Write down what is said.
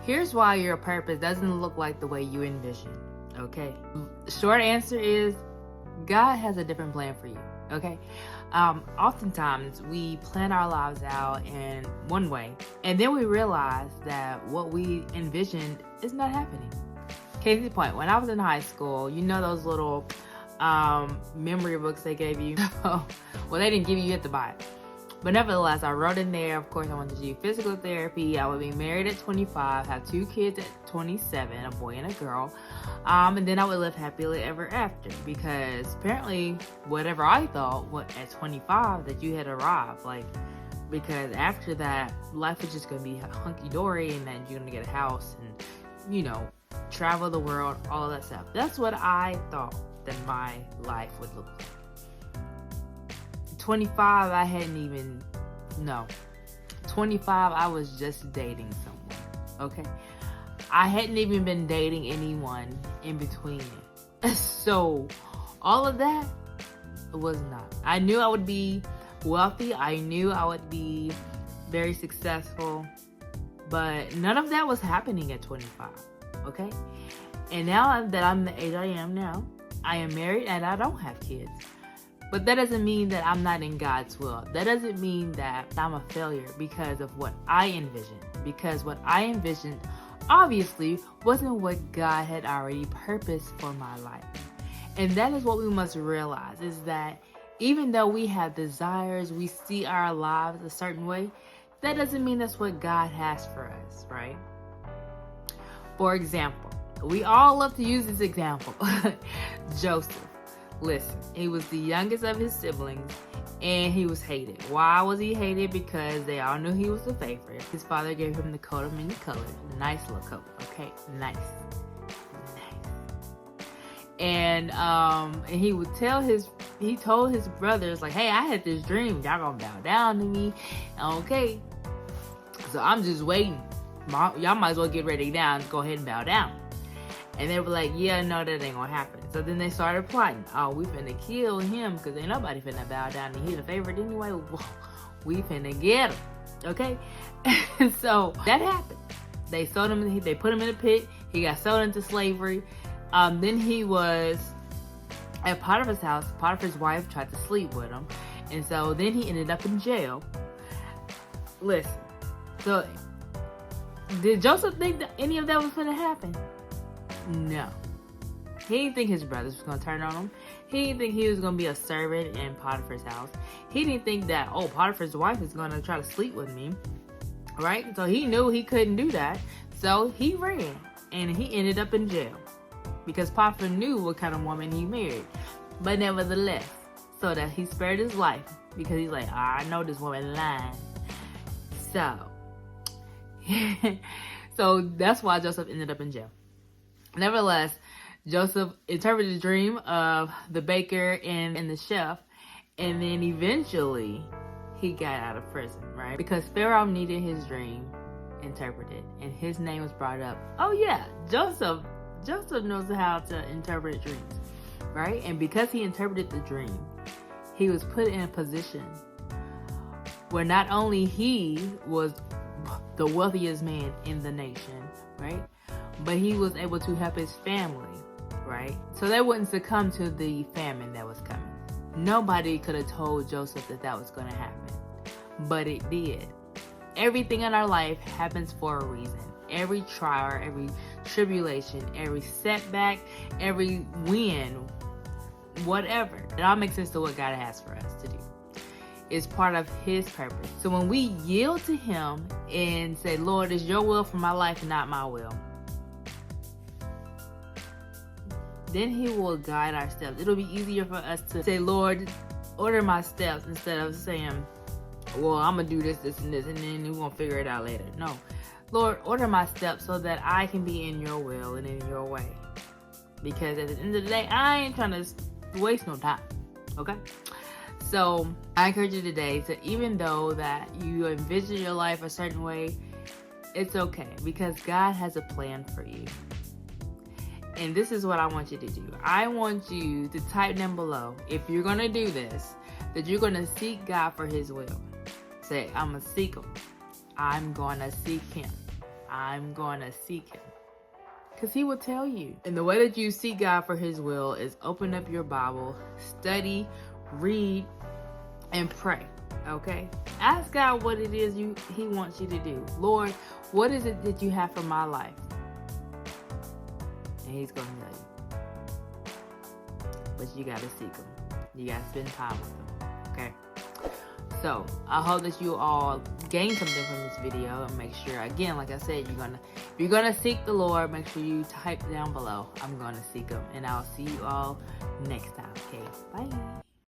Here's why your purpose doesn't look like the way you envision, okay? Short answer is God has a different plan for you, okay? Oftentimes we plan our lives out in one way, and then we realize that what we envisioned is not happening. Case in point, when I was in high school, you know those little memory books they gave you? Well, they didn't give you to buy it. But nevertheless, I wrote in there, of course, I wanted to do physical therapy. I would be married at 25, have 2 kids at 27, a boy and a girl. And then I would live happily ever after, because apparently whatever I thought at 25 that you had arrived, because after that, life is just going to be hunky-dory, and then you're going to get a house and, travel the world, all of that stuff. That's what I thought that my life would look like. 25, I hadn't even, no. 25, I was just dating someone, okay? I hadn't even been dating anyone in between it. So, all of that was not. I knew I would be wealthy. I knew I would be very successful. But none of that was happening at 25, okay? And now that I'm the age I am now, I am married and I don't have kids. But that doesn't mean that I'm not in God's will. That doesn't mean that I'm a failure because of what I envisioned. Because what I envisioned obviously wasn't what God had already purposed for my life. And that is what we must realize, is that even though we have desires, we see our lives a certain way, that doesn't mean that's what God has for us, right? For example, we all love to use this example. Joseph. Listen, he was the youngest of his siblings, and he was hated. Why was he hated? Because they all knew he was the favorite. His father gave him the coat of many colors. Nice little coat, okay? Nice. And he would he told his brothers, like, hey, I had this dream. Y'all gonna bow down to me. Okay. So I'm just waiting. Y'all might as well get ready now and go ahead and bow down. And they were like, yeah, no, that ain't gonna happen. So then they started plotting. Oh, we finna kill him because ain't nobody finna bow down. And he's the favorite anyway. We finna get him. Okay? And so that happened. They sold him. They put him in a pit. He got sold into slavery. Then he was at Potiphar's house. Potiphar's wife tried to sleep with him. And so then he ended up in jail. Listen. So did Joseph think that any of that was gonna happen? No. He didn't think his brothers was going to turn on him. He didn't think he was going to be a servant in Potiphar's house. He didn't think that, Potiphar's wife is going to try to sleep with me. Right? So he knew he couldn't do that. So he ran. And he ended up in jail. Because Potiphar knew what kind of woman he married. But nevertheless, so that he spared his life. Because he's like, I know this woman lying. So that's why Joseph ended up in jail. Nevertheless, Joseph interpreted the dream of the baker and the chef, and then eventually he got out of prison, right? Because Pharaoh needed his dream interpreted, and his name was brought up. Oh yeah, Joseph knows how to interpret dreams, right? And because he interpreted the dream, he was put in a position where not only he was the wealthiest man in the nation, right? But he was able to help his family, right? So they wouldn't succumb to the famine that was coming. Nobody could have told Joseph that was going to happen. But it did. Everything in our life happens for a reason. Every trial, every tribulation, every setback, every win, whatever. It all makes sense to what God has for us to do. It's part of his purpose. So when we yield to him and say, Lord, it's your will for my life, not my will, then he will guide our steps. It'll be easier for us to say, Lord, order my steps, instead of saying, well, I'm going to do this, this, and this, and then we're going to figure it out later. No. Lord, order my steps so that I can be in your will and in your way. Because at the end of the day, I ain't trying to waste no time. Okay? So I encourage you today to, even though that you envision your life a certain way, it's okay, because God has a plan for you. And this is what I want you to do. I want you to type down below, if you're going to do this, that you're going to seek God for his will. Say, I'm going to seek him. I'm going to seek him. I'm going to seek him. Because he will tell you. And the way that you seek God for his will is open up your Bible, study, read, and pray. Okay? Ask God what it is he wants you to do. Lord, what is it that you have for my life? And he's going to tell you. But you got to seek him. You got to spend time with him. Okay? So, I hope that you all gain something from this video, and make sure, again, like I said, if you're gonna seek the Lord, make sure you type down below, I'm gonna seek him, and I'll see you all next time. Okay, bye.